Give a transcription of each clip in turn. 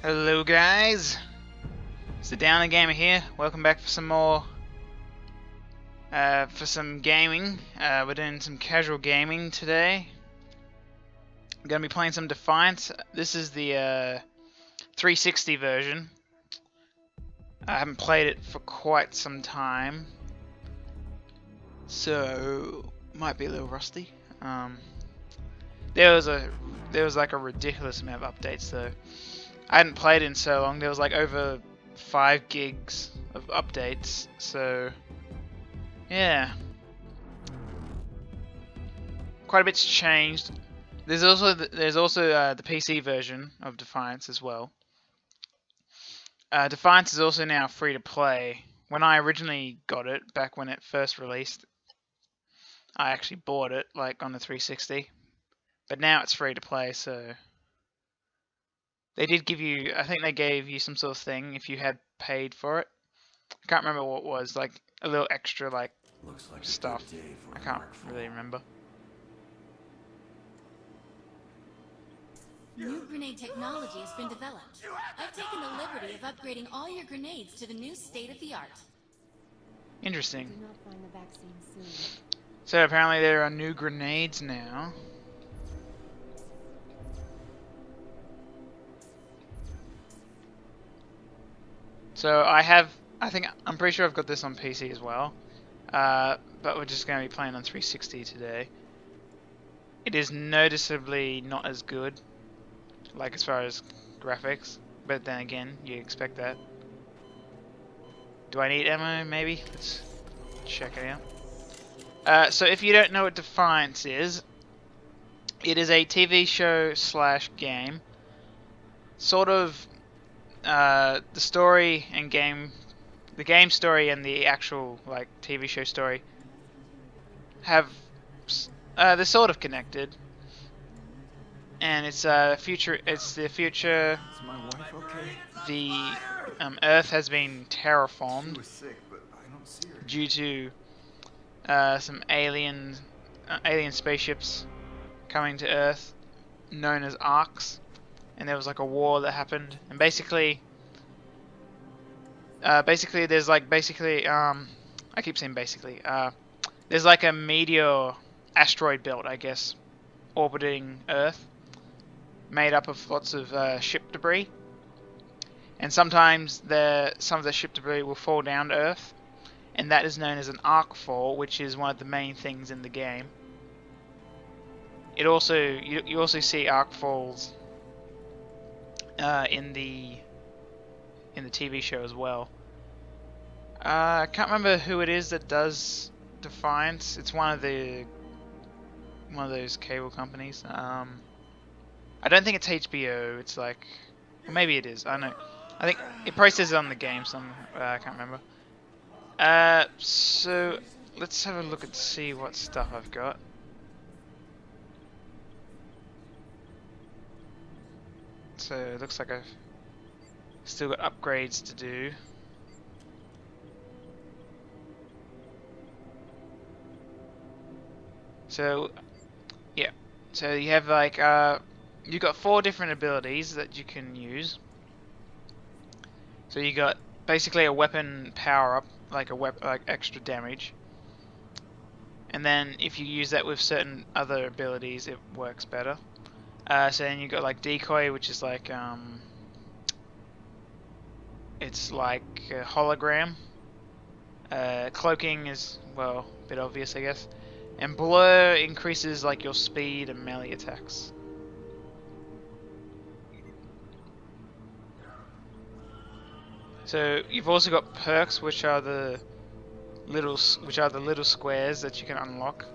Hello guys, it's the Downunder Gamer here. Welcome back for some more, for some gaming. We're doing some casual gaming today. I'm gonna be playing some Defiance. This is the 360 version. I haven't played it for quite some time, so might be a little rusty. There was like a ridiculous amount of updates though. I hadn't played in so long. There was like over 5 gigs of updates, so yeah, quite a bit's changed. There's also the PC version of Defiance as well. Defiance is also now free to play. When I originally got it, back when it first released, I actually bought it like on the 360, but now it's free to play. So they did give you, I think they gave you some sort of thing if you had paid for it. I can't remember what it was, like a little extra like stuff. I can't really remember. New grenade technology has been developed. I've taken the liberty of upgrading all your grenades to the new state-of-the-art. Interesting. Do not find the vaccine soon. So apparently there are new grenades now. So I'm pretty sure I've got this on PC as well. But we're just going to be playing on 360 today. It is noticeably not as good, like as far as graphics, but then again, you expect that. Do I need ammo? Maybe? Let's check it out. So if you don't know what Defiance is, it is a TV show slash game. Sort of the story and game, the game story and the actual like TV show story have they're sort of connected. And it's future. It's the future. Is my wife okay? The Earth has been terraformed She was sick, but I don't see her. due to some alien spaceships coming to Earth, known as arcs, and there was like a war that happened, and basically there's like I keep saying basically there's like a meteor asteroid belt, I guess, orbiting Earth, made up of lots of ship debris, and sometimes some of the ship debris will fall down to Earth, and that is known as an arc fall, which is one of the main things in the game. It also you also see arc falls in the TV show as well. I can't remember who it is that does Defiance. It's one of those cable companies. I don't think it's HBO. It's like, well, maybe it is. I don't know. I think it probably says it on the game. I can't remember. So let's have a look and see what stuff I've got. So it looks like I've still got upgrades to do. So yeah, so you have like you got 4 different abilities that you can use. So you got basically a weapon power up, like like extra damage, and then if you use that with certain other abilities, it works better. So then you got like decoy, which is like it's like a hologram. Cloaking is, well, a bit obvious, I guess. And blur increases like your speed and melee attacks. So you've also got perks, which are the little squares that you can unlock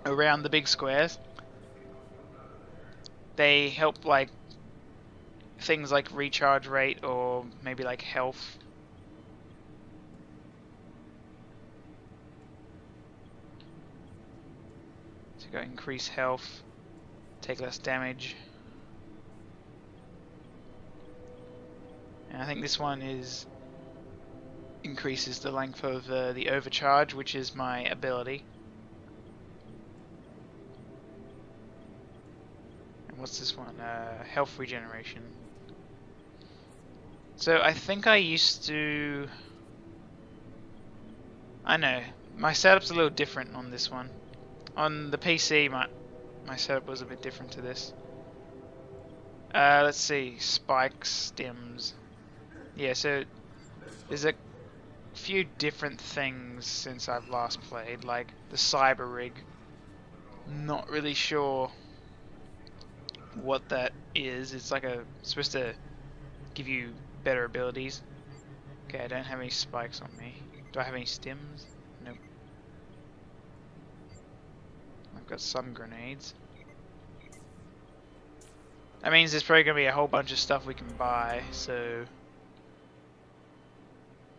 around the big squares. They help like things like recharge rate or maybe like health. So you got increase health, take less damage. And I think this one increases the length of the overcharge, which is my ability. And what's this one? Health regeneration. So I think I used to... I know, my setup's a little different on this one. On the PC, my setup was a bit different to this. Let's see, spikes, stims. Yeah, so there's a few different things since I've last played, like the cyber rig. Not really sure what that is. It's like it's supposed to give you better abilities. Okay, I don't have any spikes on me. Do I have any stims? Nope. I've got some grenades. That means there's probably going to be a whole bunch of stuff we can buy, so...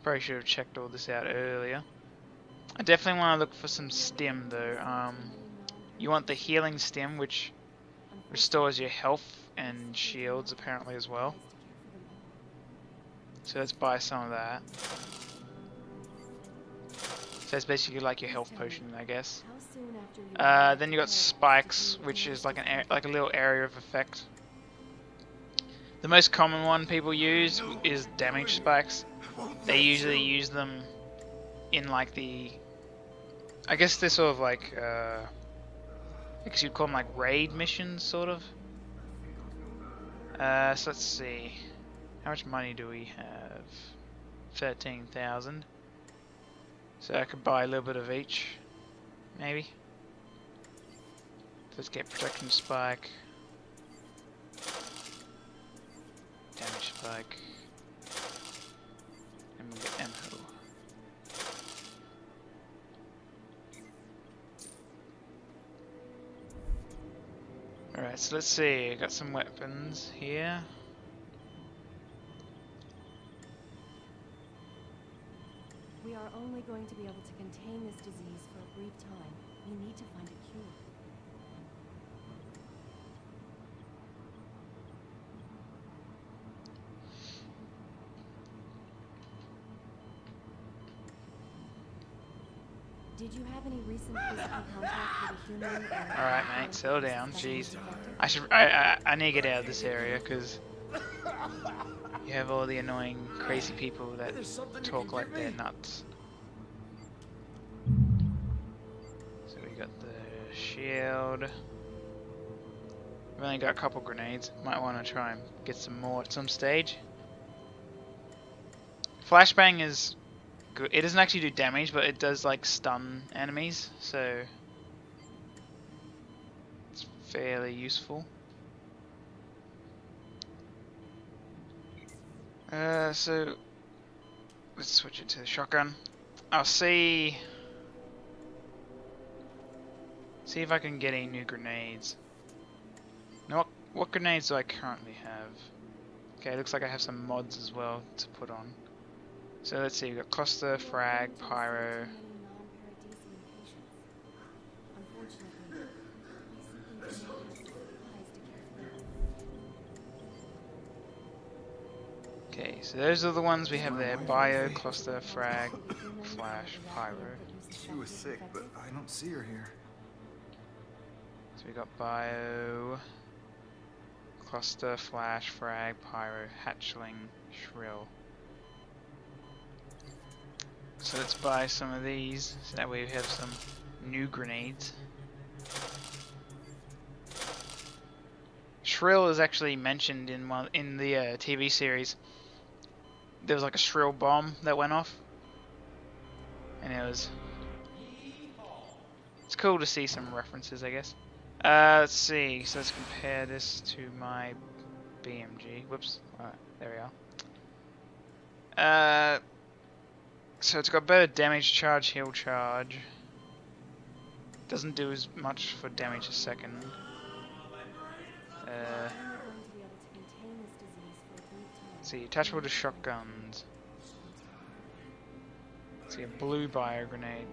Probably should have checked all this out earlier. I definitely want to look for some stim though. You want the healing stim, which restores your health and shields apparently as well. So let's buy some of that. So it's basically like your health potion, I guess. Then you got spikes, which is like like a little area of effect. The most common one people use is damage spikes. They usually use them in like the... I guess they're sort of like... I guess you'd call them like raid missions, sort of. So let's see. How much money do we have? 13,000. So I could buy a little bit of each, maybe. Let's get protection spike. Damage spike. And we'll get ammo. Alright, so let's see. I got some weapons here. We are only going to be able to contain this disease for a brief time. We need to find a cure. Did you have any recent physical contact with a human? Alright, mate, settle down. Jeez. I need to get out of this area because you have all the annoying, crazy people that talk like they're nuts. So we got the shield. We've only got a couple grenades. Might want to try and get some more at some stage. Flashbang is good. It doesn't actually do damage, but it does like stun enemies, so it's fairly useful. So let's switch it to the shotgun. I'll see if I can get any new grenades. Now, what grenades do I currently have? Okay, looks like I have some mods as well to put on. So let's see, we've got cluster, frag, pyro. Okay, so those are the ones we have there. Bio, cluster, frag, flash, pyro. She was sick, but I don't see her here. So we got bio, cluster, flash, frag, pyro, hatchling, shrill. So let's buy some of these, so that way we have some new grenades. Shrill is actually mentioned in the TV series. There was like a shrill bomb that went off, and it's cool to see some references, I guess. Let's see. So let's compare this to my BMG. Whoops. Alright, there we are. So it's got better damage charge, heal charge. Doesn't do as much for damage a second. Let's see, attachable to shotguns. Let's see, a blue bio grenade.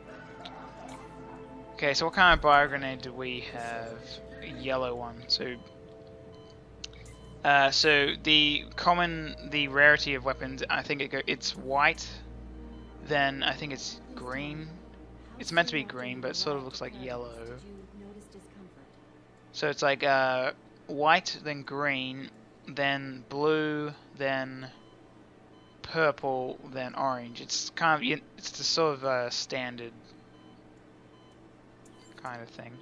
Okay, so what kind of bio grenade do we have? A yellow one. So the rarity of weapons, I think it's white. Then I think it's green. It's meant to be green, but it sort of looks like yellow. So it's like white, then green, then blue, then purple than orange. It's kind of, it's the sort of standard kind of thing.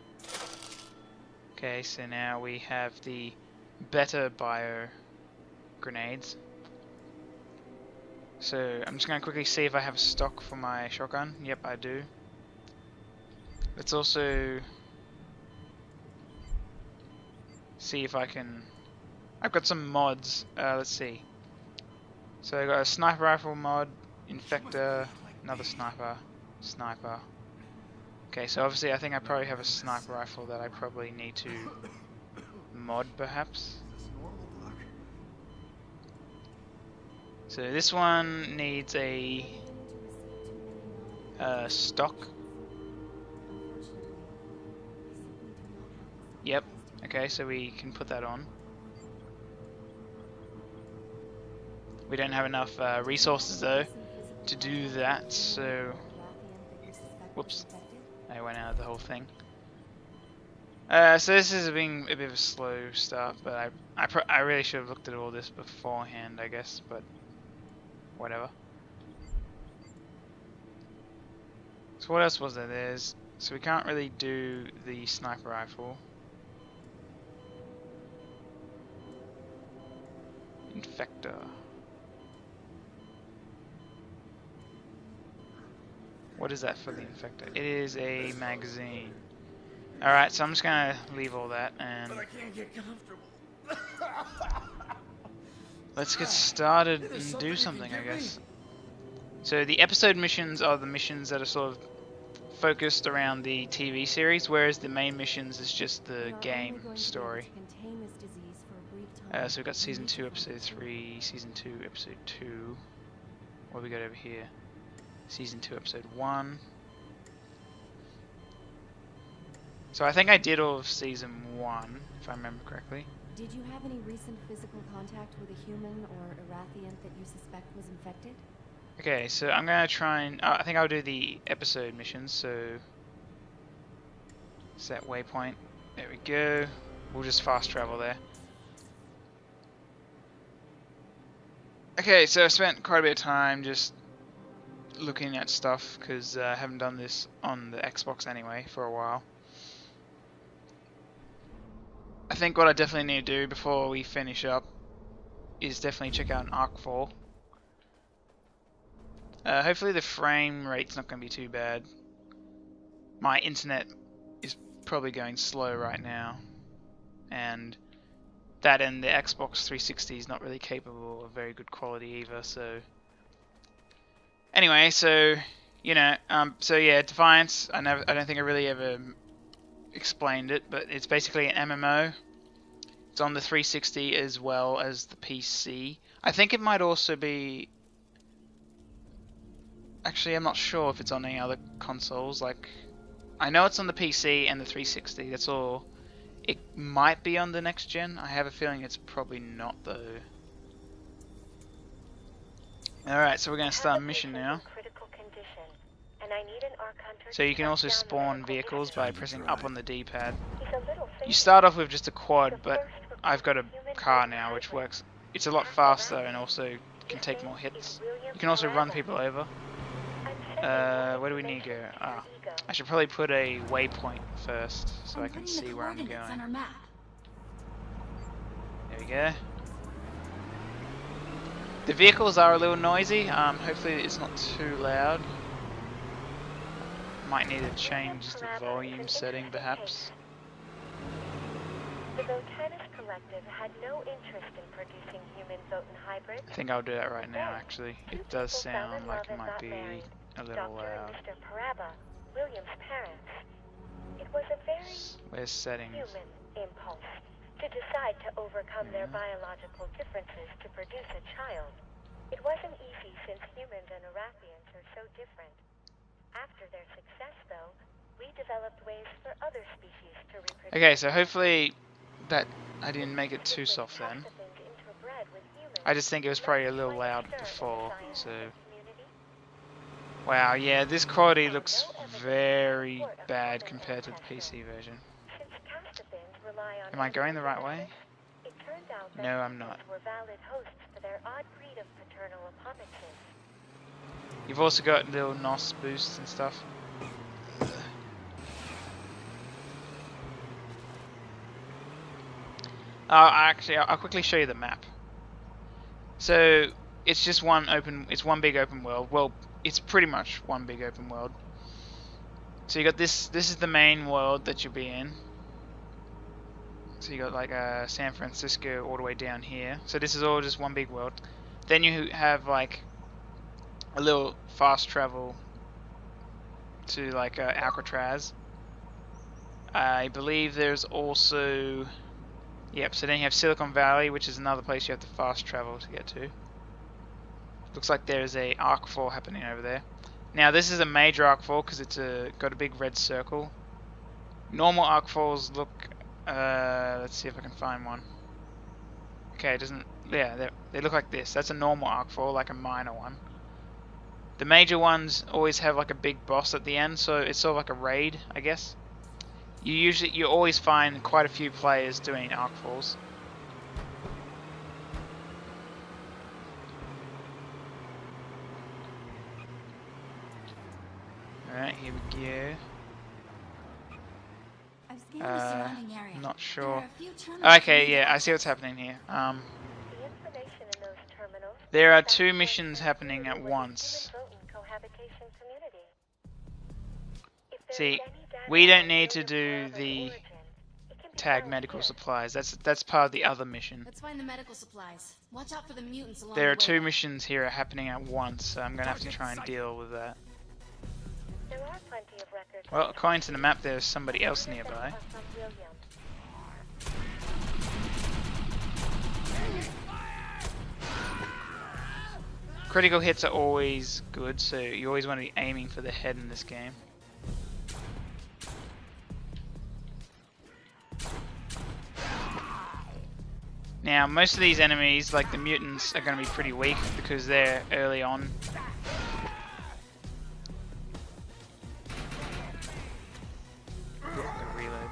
Okay, so now we have the better bio grenades. So I'm just going to quickly see if I have a stock for my shotgun. Yep, I do. Let's also see if I can... I've got some mods. Let's see. So I got a sniper rifle mod, infector, another sniper. Okay, so obviously I think I probably have a sniper rifle that I probably need to mod perhaps. So this one needs a stock. Yep. Okay, so we can put that on. We don't have enough resources though to do that, so whoops, I went out of the whole thing. So this is being a bit of a slow start, but I really should have looked at all this beforehand, I guess, but whatever. So what else was there? So we can't really do the sniper rifle. Infector. What is that for the infector? It is a magazine. Alright, so I'm just gonna leave all that and But I can't get comfortable. let's get started and do something, I guess. So the episode missions are the missions that are sort of focused around the TV series, whereas the main missions is just the game story. So we've got Season 2, Episode 3, Season 2, Episode 2. What have we got over here? Season 2, Episode 1. So I think I did all of Season 1, if I remember correctly. Did you have any recent physical contact with a human or Erathiant that you suspect was infected? Okay, so I'm gonna try and... I think I'll do the episode missions, so... Set waypoint. There we go. We'll just fast travel there. Okay, so I spent quite a bit of time just looking at stuff, because I haven't done this on the Xbox anyway for a while. I think what I definitely need to do before we finish up is definitely check out an Arcfall. Hopefully the frame rate's not going to be too bad. My internet is probably going slow right now, and that and the Xbox 360 is not really capable of very good quality either, so... Anyway, so, you know, so yeah, Defiance, I don't think I really ever explained it, but it's basically an MMO. It's on the 360 as well as the PC. I think it might also be... Actually, I'm not sure if it's on any other consoles. Like, I know it's on the PC and the 360, that's all. It might be on the next gen. I have a feeling it's probably not, though. Alright, so we're going to start a mission now. So you can also spawn vehicles by pressing up on the D-pad. You start off with just a quad, but I've got a car now, which works. It's a lot faster and also can take more hits. You can also run people over. Where do we need to go? Ah, I should probably put a waypoint first, so I can see where I'm going. There we go. The vehicles are a little noisy. Hopefully it's not too loud. Might need to change the volume setting, perhaps. The Votanus Collective had no interest in producing human Votan hybrids. I think I'll do that right now, actually. It does sound like it might be a little Dr. loud. and Mr. Paraba, William's parents. It was a very Where's settings? human impulse to decide to overcome their biological differences to produce a child. It wasn't easy since humans and Erathians are so different. After their success, though, we developed ways for other species to reproduce. Okay, so hopefully that I didn't make it too soft then. I just think it was probably a little loud before, so... Wow, yeah, this quality looks very bad compared to the PC version. Am I going the right way? It turns out that No, I'm humans not. were valid hosts for their odd breed of paternal apomixes. You've also got little NOS boosts and stuff. Actually, I'll quickly show you the map. So it's just it's one big open world. Well, it's pretty much one big open world. So you got this is the main world that you'll be in. So you got like San Francisco all the way down here. So this is all just one big world. Then you have like a little fast travel to like Alcatraz. I believe there's also, yep, so then you have Silicon Valley, which is another place you have to fast travel to get to. Looks like there's a arcfall happening over there. Now this is a major arcfall because it's got a big red circle. Normal arcfalls look, let's see if I can find one. Okay, it doesn't, yeah, they look like this. That's a normal arcfall, like a minor one. The major ones always have like a big boss at the end, so it's sort of like a raid, I guess. You always find quite a few players doing arcfalls. Alright, here we go. I've scanned the surrounding area. Not There sure. are a few terminals Okay, for yeah, I access. see what's happening here. The information in those terminals There are that two point missions to happening who at was a once. human vote in cohabitation community. If there See, is any data we don't on need to William's do lab and the origin, it can be tag found medical here. supplies. That's part of the other mission. Let's find the medical supplies. Watch out for the mutants along There the are way. two missions here happening at once, so I'm gonna have to try and deal with that. There are plenty of records. Well, according to the map, there's somebody else nearby. Are from William. Critical hits are always good, so you always want to be aiming for the head in this game. Now, most of these enemies, like the mutants, are going to be pretty weak because they're early on. Reload.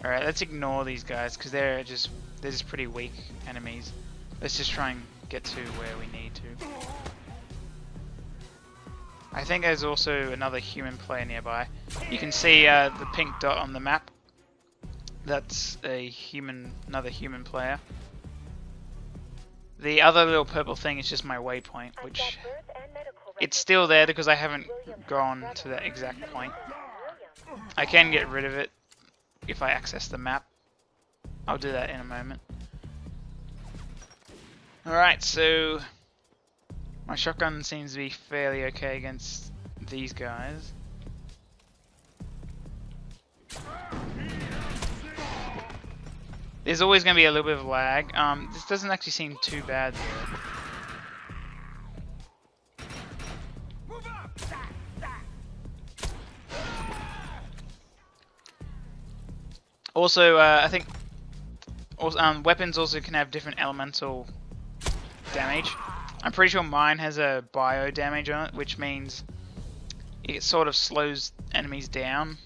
Alright, let's ignore these guys because they're just pretty weak enemies. Let's just try and get to where we need to. I think there's also another human player nearby. You can see the pink dot on the map. That's another human player. The other little purple thing is just my waypoint, which it's still there because I haven't gone to that exact point. I can get rid of it if I access the map. I'll do that in a moment. Alright, so my shotgun seems to be fairly okay against these guys. There's always going to be a little bit of lag. This doesn't actually seem too bad though. Also, I think weapons also can have different elemental damage. I'm pretty sure mine has a bio damage on it, which means it sort of slows enemies down.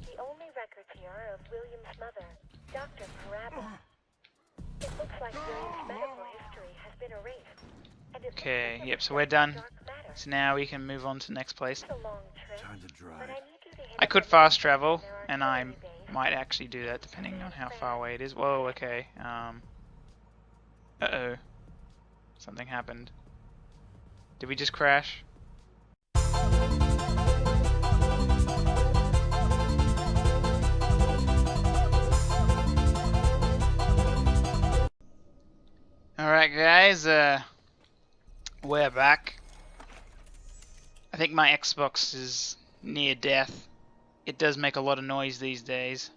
The only records here are of William's mother, Dr. Parabba. It looks like William's medical history has been erased. And it Okay, looks like yep, a so we're done. dark matter. So now we can move on to the next place. It's a long trip, Time to drive. but I need you to hit I up could the fast map. travel, There are and I colony bays. might actually do that depending on how far away it is. Whoa, okay. Uh-oh. Something happened. Did we just crash? Alright guys, we're back. I think my Xbox is near death. It does make a lot of noise these days.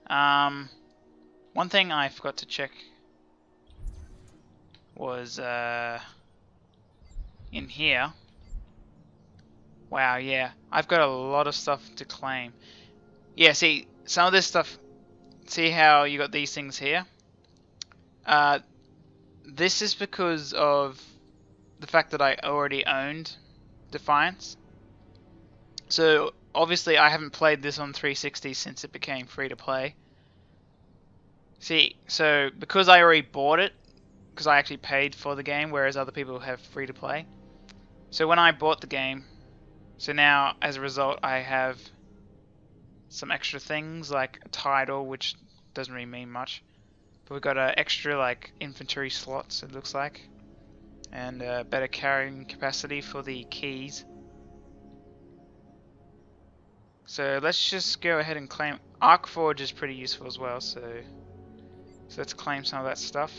One thing I forgot to check was in here. Wow, yeah, I've got a lot of stuff to claim. Yeah, see, some of this stuff, see how you got these things here? This is because of the fact that I already owned Defiance. So obviously I haven't played this on 360 since it became free to play. See, so because I already bought it, because I actually paid for the game, whereas other people have free to play. So when I bought the game, so now as a result I have some extra things like a title, which doesn't really mean much. But we've got extra like inventory slots, it looks like, and better carrying capacity for the keys. So let's just go ahead and claim. Arcforge is pretty useful as well, so let's claim some of that stuff.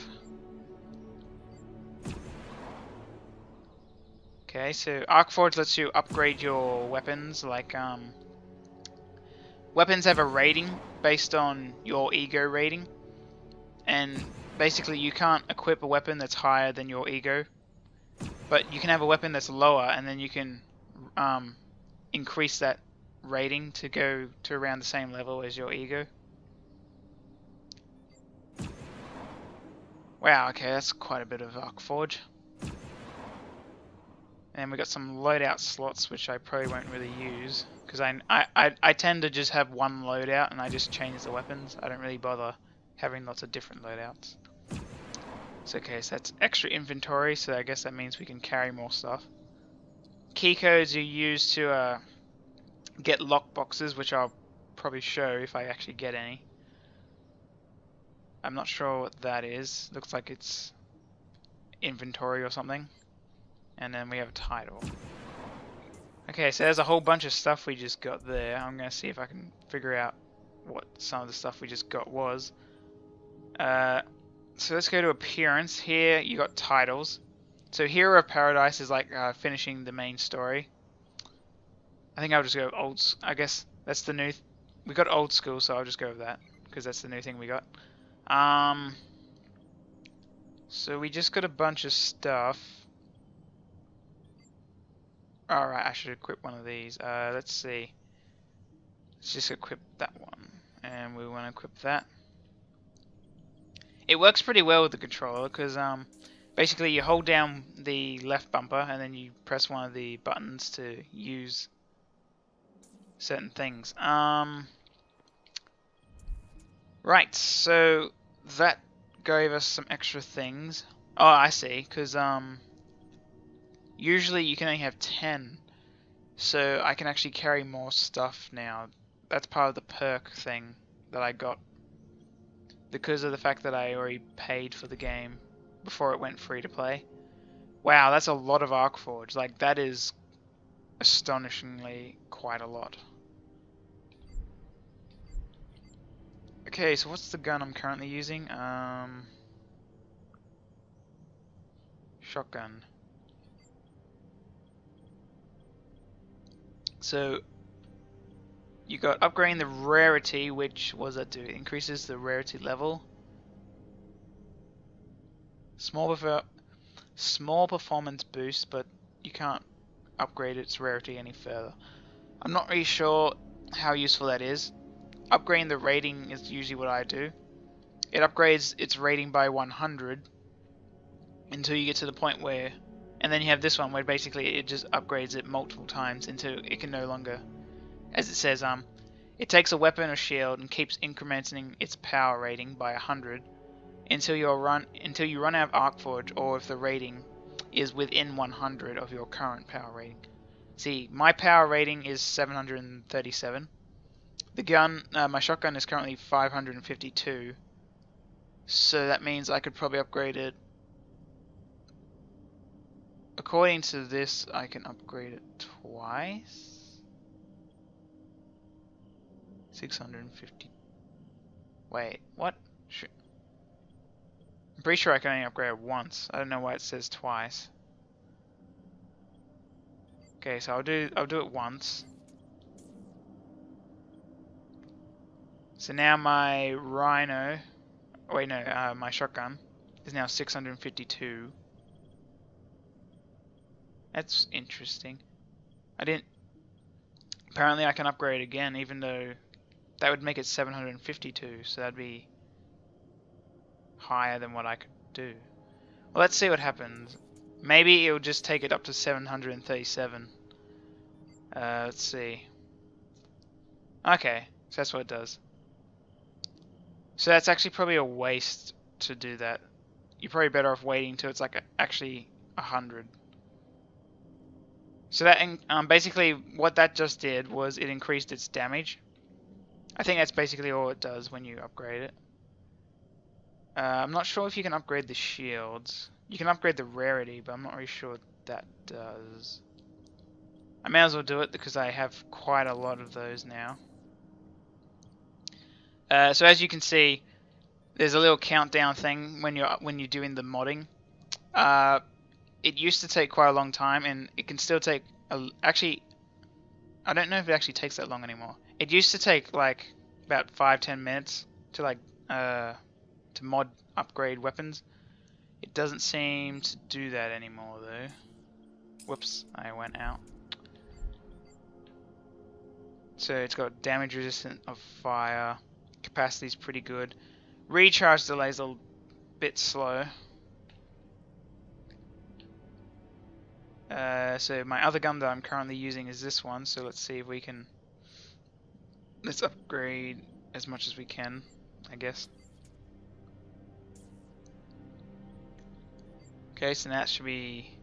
Okay, so Arcforge lets you upgrade your weapons. Like weapons have a rating based on your ego rating, and basically you can't equip a weapon that's higher than your ego, but you can have a weapon that's lower, and then you can increase that rating to go to around the same level as your ego. Wow, okay, that's quite a bit of Arcforge. And we got some loadout slots which I probably won't really use, because I tend to just have one loadout and I just change the weapons. I don't really bother having lots of different loadouts. So okay, so that's extra inventory, so I guess that means we can carry more stuff. Key codes are used to get lockboxes, which I'll probably show if I actually get any. I'm not sure what that is. Looks like it's inventory or something. And then we have a title. Okay, so there's a whole bunch of stuff we just got there. I'm going to see if I can figure out what some of the stuff we just got was. So let's go to appearance. Here you got titles. So Hero of Paradise is like finishing the main story. I think I'll just go old. I guess that's the new. We got old school, so I'll just go with that because that's the new thing we got. So we just got a bunch of stuff. Alright, I should equip one of these. Let's see. Let's just equip that one. And we want to equip that. It works pretty well with the controller because basically you hold down the left bumper and then you press one of the buttons to use certain things. Right, so that gave us some extra things. Oh, I see, because usually you can only have 10, so I can actually carry more stuff now. That's part of the perk thing that I got because of the fact that I already paid for the game before it went free to play. Wow, that's a lot of Arcforge. Like, that is astonishingly quite a lot. Okay, so what's the gun I'm currently using? Shotgun. So you got upgrading the rarity, which was that do? It increases the rarity level. Small performance boost, but you can't upgrade its rarity any further. I'm not really sure how useful that is. Upgrading the rating is usually what I do. It upgrades its rating by 100 until you get to the point where, and then you have this one where basically it just upgrades it multiple times until it can no longer, as it says, it takes a weapon or shield and keeps incrementing its power rating by 100 until you run out of Arcforge, or if the rating is within 100 of your current power rating. See, my power rating is 737. The gun, my shotgun is currently 552, so that means I could probably upgrade it. According to this, I can upgrade it twice. 650. Wait, what? I'm pretty sure I can only upgrade it once. I don't know why it says twice. Okay, so I'll do it once. So now my Rhino, oh wait no, my shotgun is now 652. That's interesting. Apparently I can upgrade again, even though that would make it 752, so that'd be higher than what I could do. Well, let's see what happens. Maybe it'll just take it up to 737. Let's see. Okay, so that's what it does. So that's actually probably a waste to do that. You're probably better off waiting till it's like actually 100. So that basically what that just did was it increased its damage. I think that's basically all it does when you upgrade it. I'm not sure if you can upgrade the shields. You can upgrade the rarity, but I'm not really sure what that does. I may as well do it because I have quite a lot of those now. So as you can see, there's a little countdown thing when you're doing the modding. It used to take quite a long time, and it can still take actually, I don't know if it actually takes that long anymore. It used to take like about 5-10 minutes to like to mod upgrade weapons. It doesn't seem to do that anymore though. Whoops, I went out. So it's got damage resistant of fire. Capacity is pretty good. Recharge delays a bit slow. So my other gun that I'm currently using is this one, so let's see if we can... Let's upgrade as much as we can, I guess. Okay, so that should be...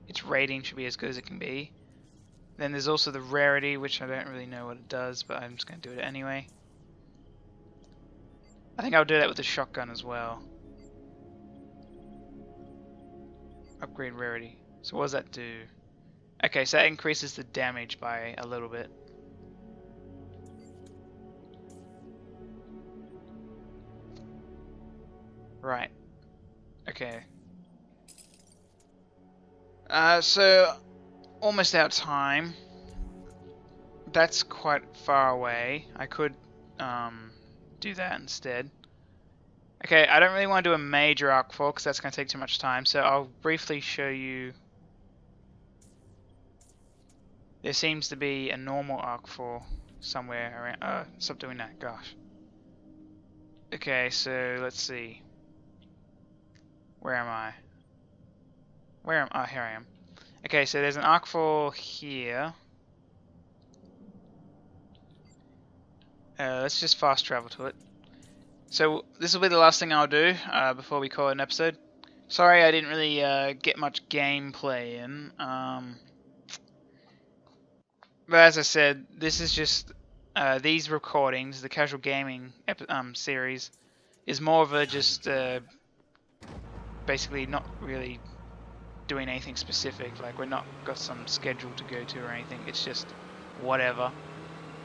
Its rating should be as good as it can be. Then there's also the rarity, which I don't really know what it does, but I'm just going to do it anyway. I think I'll do that with the shotgun as well. Upgrade rarity. So what does that do? Okay, so that increases the damage by a little bit. Right. Okay. So almost out of time. That's quite far away. I could do that instead. Okay, I don't really want to do a major arc fall because that's going to take too much time, so I'll briefly show you. There seems to be a normal arc fall somewhere around. Stop doing that, gosh. Okay, so let's see. Where am I? Oh, here I am. Okay, so there's an arc fall here. Let's just fast travel to it. So this will be the last thing I'll do before we call it an episode. Sorry I didn't really get much gameplay in. But as I said, this is just these recordings, the casual gaming series, is more of a just basically not really doing anything specific. Like we're not got some schedule to go to or anything. It's just whatever.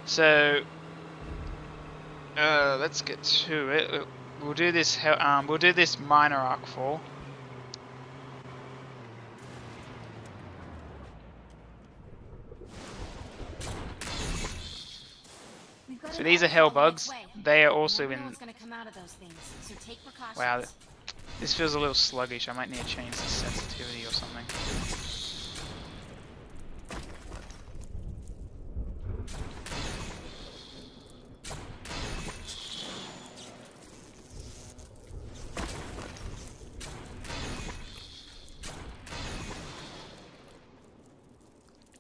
So let's get to it. We'll do this. We'll do this minor arc fall. So these are hell bugs. They are also in. Wow, this feels a little sluggish. I might need to change the sensitivity or something.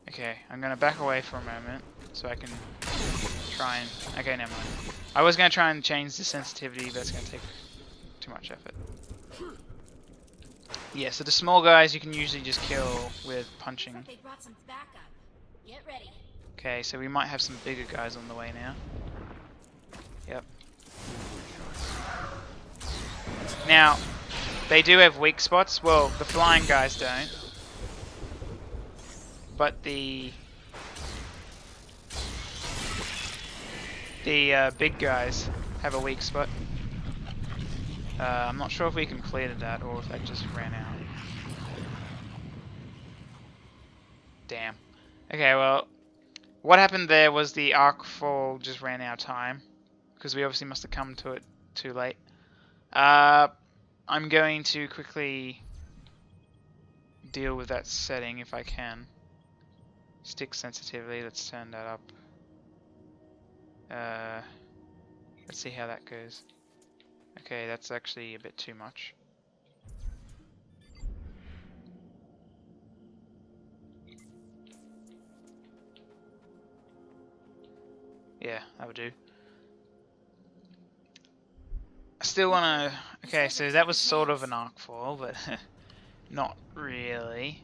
Okay, I'm gonna back away for a moment so I can try and... Okay, never mind. I was gonna try and change the sensitivity, but that's gonna take too much effort. Yeah, so the small guys you can usually just kill with punching. Okay, so we might have some bigger guys on the way now. Yep. Now, they do have weak spots. Well, the flying guys don't. But the big guys have a weak spot. I'm not sure if we completed that or if that just ran out. Damn. Okay, well, what happened there was the arc fall just ran out of time because we obviously must have come to it too late. I'm going to quickly deal with that setting if I can. Stick sensitivity, let's turn that up. Let's see how that goes. Okay, that's actually a bit too much. Yeah, that would do. I still wanna... Okay, so that was sort of an arc fall, but not really.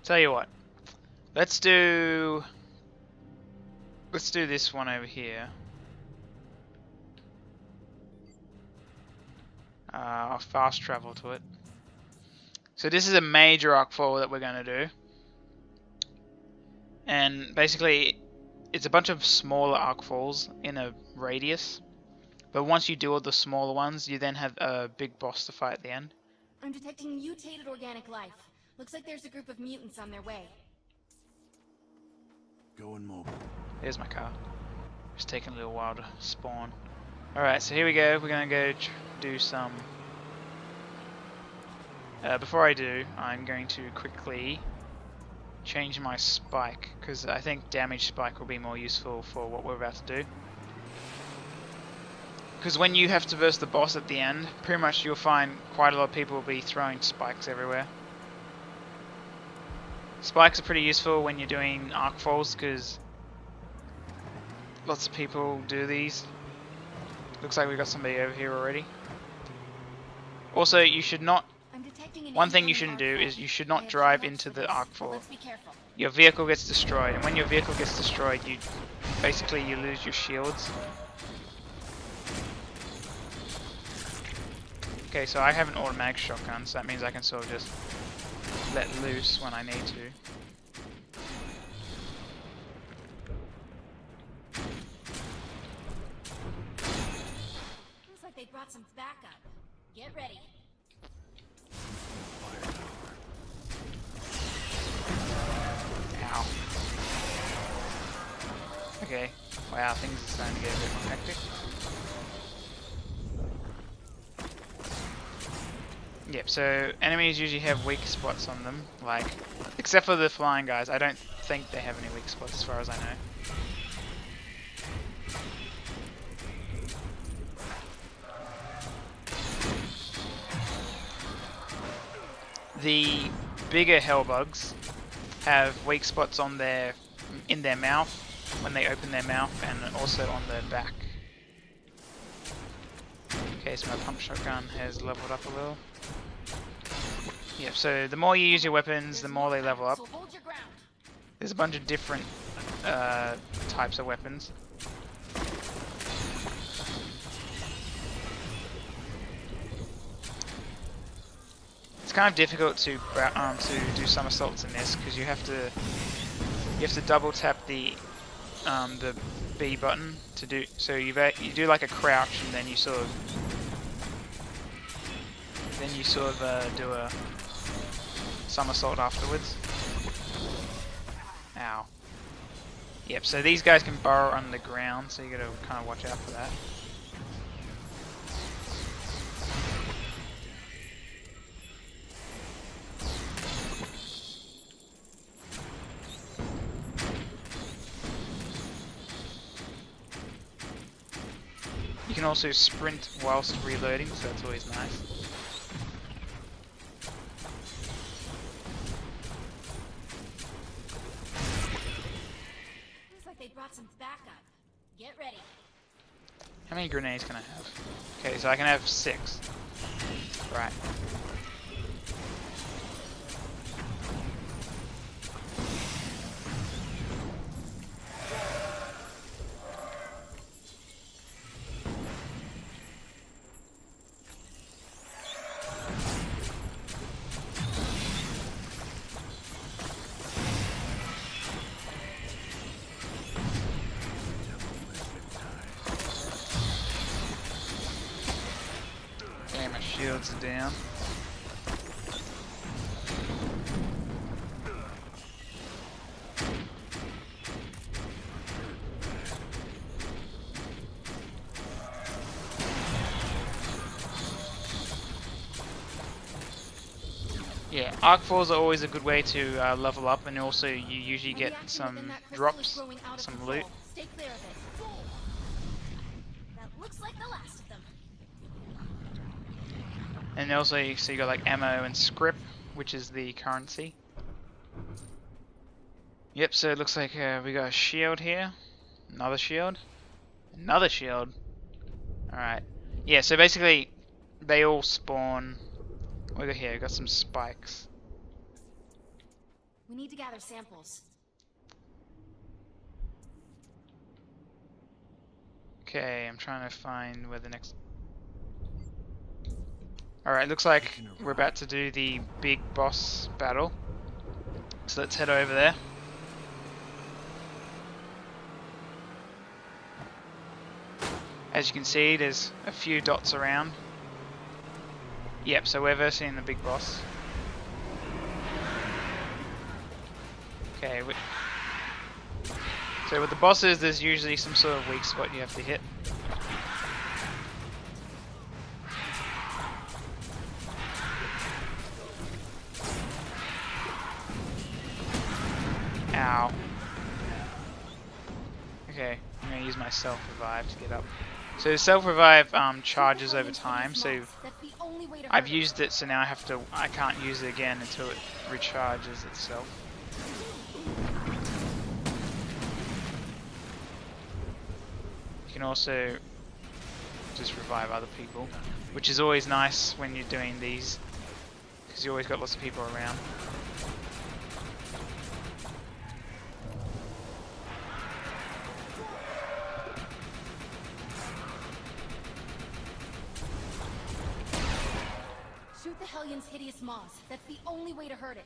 Tell you what, let's do this one over here. I'll fast travel to it. So this is a major arc fall that we're going to do, and basically it's a bunch of smaller arc falls in a radius. But once you do all the smaller ones, you then have a big boss to fight at the end. I'm detecting mutated organic life. Looks like there's a group of mutants on their way. Going mobile. There's my car. It's taking a little while to spawn. Alright, so here we go. We're going to go do some... before I do, I'm going to quickly change my spike, because I think damage spike will be more useful for what we're about to do. Because when you have to verse the boss at the end, pretty much you'll find quite a lot of people will be throwing spikes everywhere. Spikes are pretty useful when you're doing arc falls, because lots of people do these. Looks like we got somebody over here already. Also, you should not... One thing you shouldn't do is you should not drive into the arc fall. Your vehicle gets destroyed, and when your vehicle gets destroyed, you lose your shields. Okay, so I have an automatic shotgun, so that means I can sort of just let loose when I need to. Looks like they brought some backup. Get ready. Ow. Okay. Wow, things are starting to get a bit more hectic. Yep, so enemies usually have weak spots on them, like, except for the flying guys. I don't think they have any weak spots as far as I know. The bigger hellbugs have weak spots on in their mouth, when they open their mouth, and also on their back. Okay, so my pump shotgun has leveled up a little. Yep, so the more you use your weapons, the more they level up. There's a bunch of different types of weapons. It's kind of difficult to do somersaults in this, because you have to double tap the B button to do. So you do like a crouch, and then you sort of do a somersault afterwards. Ow. Yep, so these guys can burrow under the ground, so you gotta kind of watch out for that. You can also sprint whilst reloading, so that's always nice. They brought some backup. Get ready. How many grenades can I have? Okay, so I can have 6. Right. Shields are down. Yeah, arc falls are always a good way to level up, and also you usually get some drops, some loot. Stay clear of it. That looks like the last of them. And also, so you got like ammo and scrip, which is the currency. Yep, so it looks like we got a shield here. Another shield. Another shield. Alright. Yeah, so basically, they all spawn. What do we got here? We got some spikes. We need to gather samples. Okay, I'm trying to find where the next... Alright, looks like we're about to do the big boss battle. So let's head over there. As you can see, there's a few dots around. Yep, so we're versing the big boss. Okay, so with the bosses, there's usually some sort of weak spot you have to hit. Ow. Okay, I'm gonna use my self-revive to get up. So self-revive charges over time, so I've used it, so now I can't use it again until it recharges itself. You can also just revive other people, which is always nice when you're doing these, because you always got lots of people around. Shoot the Hellion's hideous maws. That's the only way to hurt it.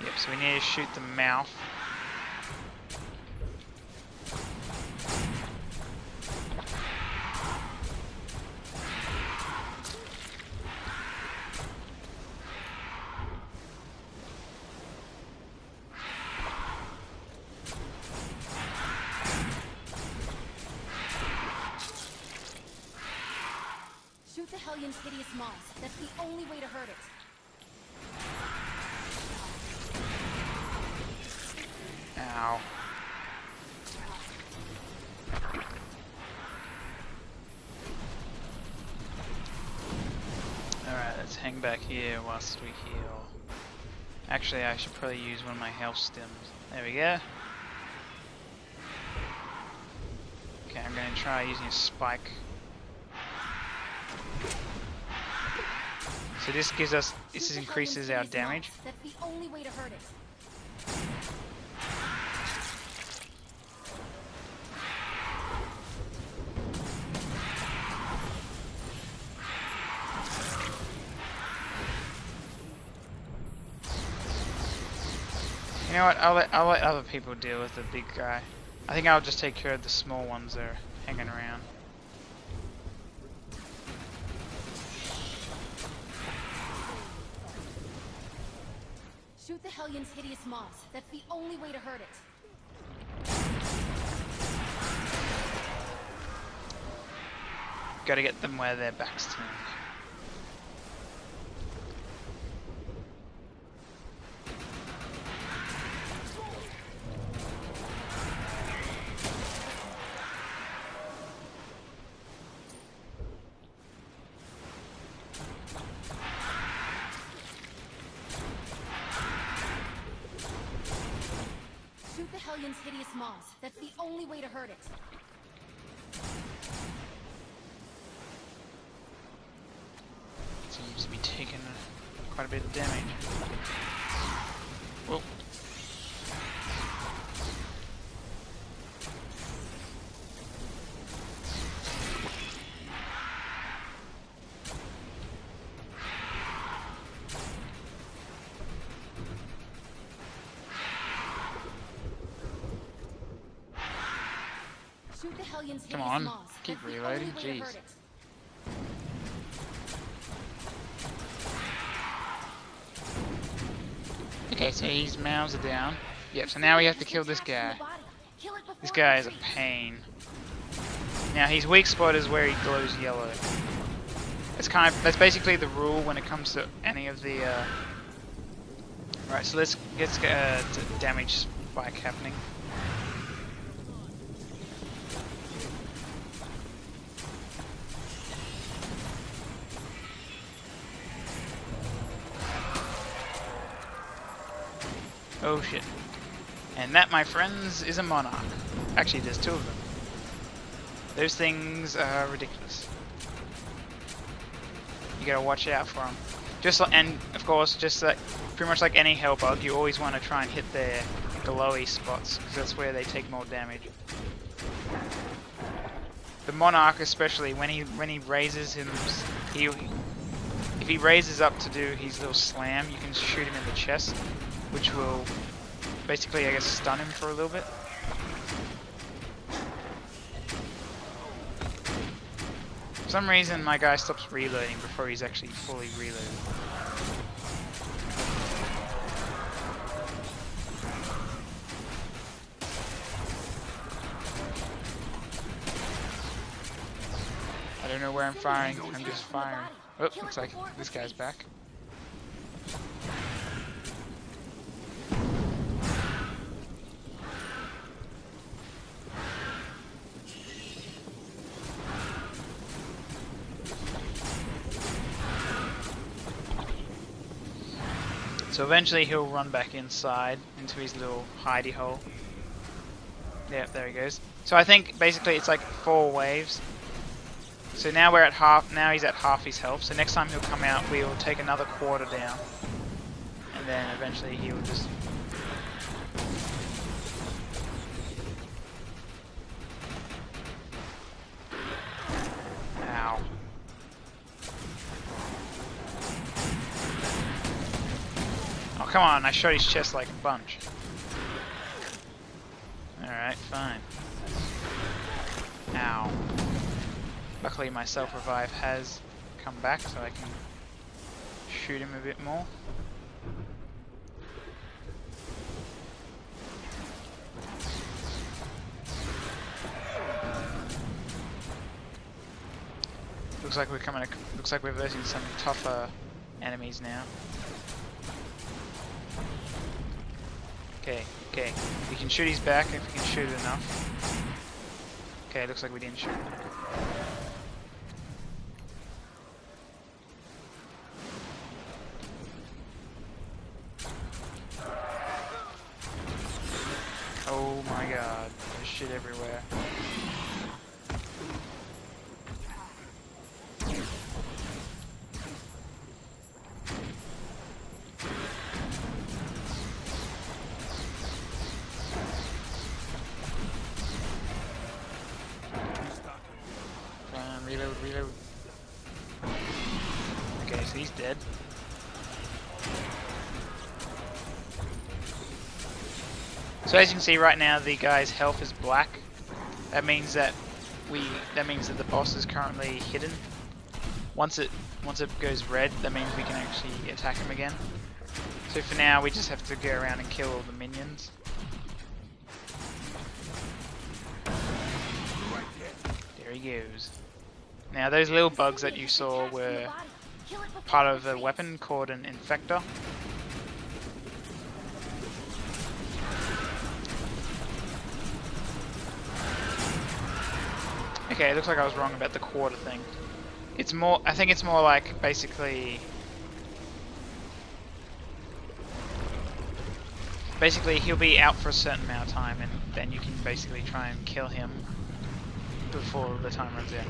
Yep, so we need to shoot the mouth. Shoot the Hellion's hideous maws. That's the only way to hurt it. Ow. Alright, let's hang back here whilst we heal. Actually, I should probably use one of my health stims. There we go. Okay, I'm going to try using a spike. So this gives us, this increases our damage. That's the only way to hurt it. You know what? I'll let other people deal with the big guy. I think I'll just take care of the small ones that are hanging around. Shoot the Hellion's hideous maws. That's the only way to hurt it. Gotta get them where their backs turned. Shoot the Hellion's hideous maws. That's the only way to hurt it. Seems to be taking quite a bit of damage. Whoa. Shoot the Hellion's Come hideous on, maws. keep That's the reloading, only way to jeez. hurt it. Okay, so his mouths are down. Yep, so now we have to kill this guy. This guy is a pain. Now his weak spot is where he glows yellow. That's basically the rule when it comes to any of the Right, so let's get damage spike happening. Oh shit. And that, my friends, is a monarch. Actually, there's two of them. Those things are ridiculous. You gotta watch out for them. Just like, and of course, just like pretty much like any hellbug, you always want to try and hit their glowy spots because that's where they take more damage. The monarch, especially when he raises him, if he raises up to do his little slam, you can shoot him in the chest, which will basically, I guess, stun him for a little bit. For some reason, my guy stops reloading before he's actually fully reloaded. I don't know where I'm firing, I'm just firing. Oh, looks like this guy's back. So eventually he'll run back inside into his little hidey hole. Yeah, there he goes. So I think basically it's like 4 waves. So now we're at half. Now he's at half his health. So next time he'll come out, we will take another quarter down, and then eventually he will just. Ow. Oh come on! I shot his chest like a bunch. All right, fine. Ow. Luckily my self-revive has come back so I can shoot him a bit more. Looks like we're versing some tougher enemies now. Okay, okay. We can shoot his back if we can shoot it enough. Okay, looks like we didn't shoot. Oh my god, there's shit everywhere. Reload. Okay, so he's dead. So as you can see right now, the guy's health is black. That means that the boss is currently hidden. Once it goes red, that means we can actually attack him again. So for now, we just have to go around and kill all the minions. There he goes. Now those little bugs that you saw were part of a weapon called an infector. Okay, it looks like I was wrong about the quarter thing. It's more, I think it's more like basically he'll be out for a certain amount of time and then you can basically try and kill him before the time runs out.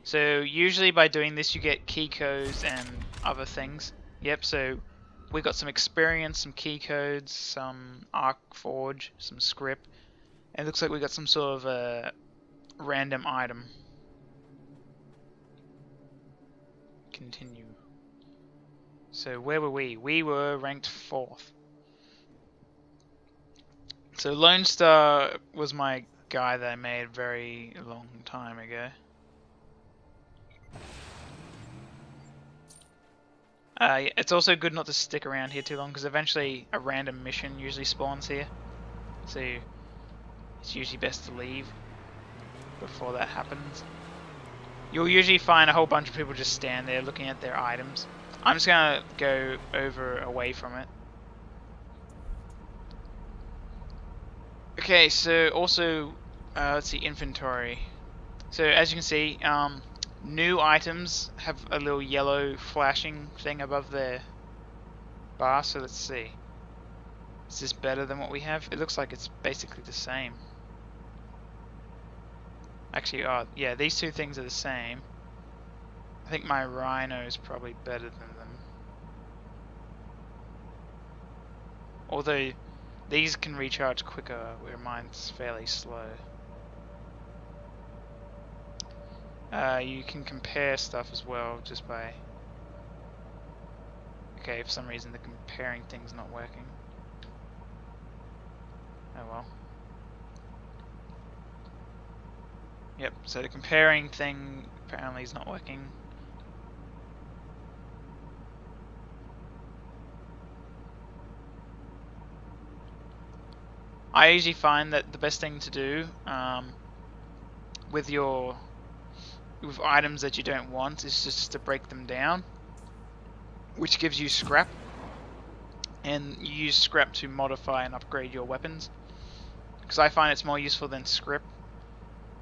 So usually by doing this you get key codes and other things. Yep, so we got some experience, some key codes, some arc forge, some script. It looks like we got some sort of a random item. Continue. So where were we? We were ranked 4th. So Lone Star was my guy that I made a very long time ago. It's also good not to stick around here too long because eventually a random mission usually spawns here. So it's usually best to leave before that happens. You'll usually find a whole bunch of people just stand there looking at their items. I'm just gonna go away from it. Okay, so also let's see, inventory. So as you can see, new items have a little yellow flashing thing above their bar, so let's see. Is this better than what we have? It looks like it's basically the same. Actually, oh, yeah, these two things are the same. I think my Rhino is probably better than them. Although, these can recharge quicker, where mine's fairly slow. You can compare stuff as well, just by... Okay, for some reason the comparing thing's not working. Oh well. Yep, so the comparing thing apparently is not working. I usually find that the best thing to do with items that you don't want is just to break them down, which gives you scrap, and you use scrap to modify and upgrade your weapons, because I find it's more useful than scrip.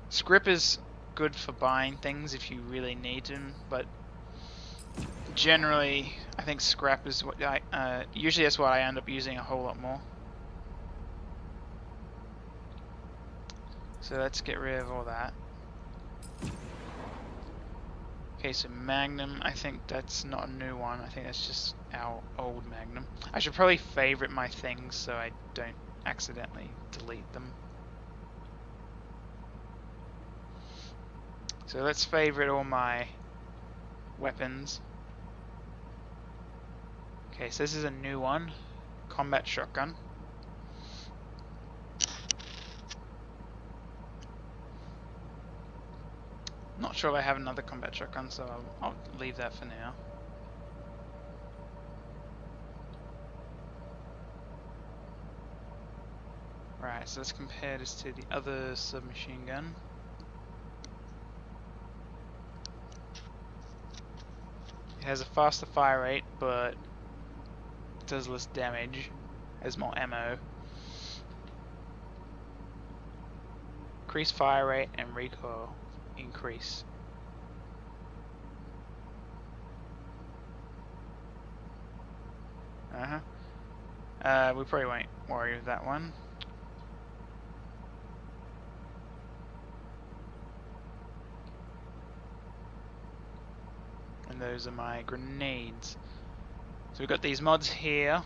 Scrip is good for buying things if you really need them, but generally I think scrap is what usually that's what I end up using a whole lot more. So let's get rid of all that. Okay, so Magnum, I think that's not a new one. I think that's just our old Magnum. I should probably favorite my things so I don't accidentally delete them. So let's favorite all my weapons. Okay, so this is a new one. Combat shotgun. Not sure if I have another combat shotgun, so I'll leave that for now. Right, so let's compare this to the other submachine gun. It has a faster fire rate, but it does less damage, has more ammo. Increased fire rate and recoil increase. We probably won't worry with that one. And those are my grenades. So we've got these mods here.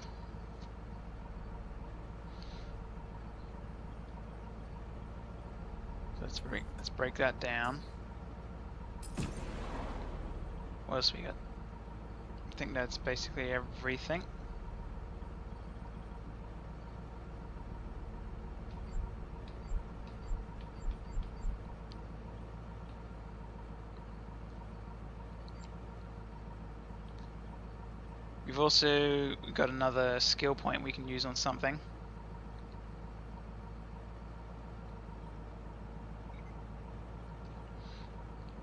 Let's break that down. What else we got? I think that's basically everything. We've also got another skill point we can use on something.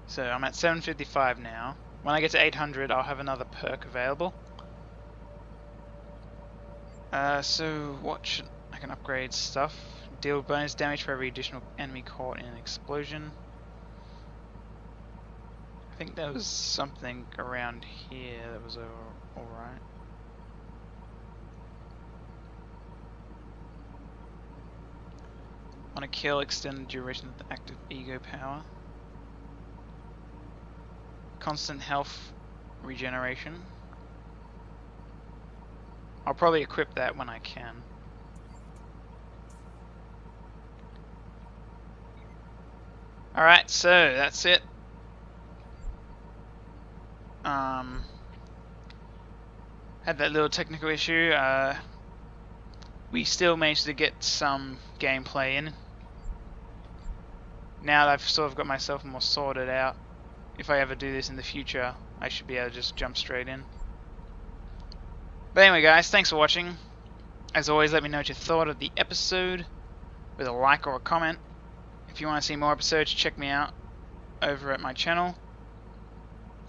So I'm at 755 now. When I get to 800, I'll have another perk available. So what should I can upgrade stuff? Deal bonus damage for every additional enemy caught in an explosion. I think there was something around here that was alright. On a kill, extend the duration of the active ego power. Constant health regeneration. I'll probably equip that when I can. Alright, so that's it. Had that little technical issue. We still managed to get some gameplay in. Now that I've sort of got myself more sorted out, if I ever do this in the future, I should be able to just jump straight in. But anyway guys, thanks for watching. As always, let me know what you thought of the episode with a like or a comment. If you want to see more episodes, check me out over at my channel,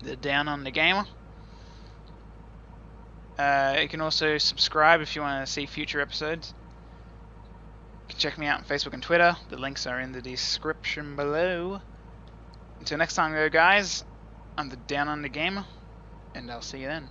the Downunder Gamer. You can also subscribe if you want to see future episodes. You can check me out on Facebook and Twitter. The links are in the description below. Until next time though guys, I'm the Downunder Gamer, and I'll see you then.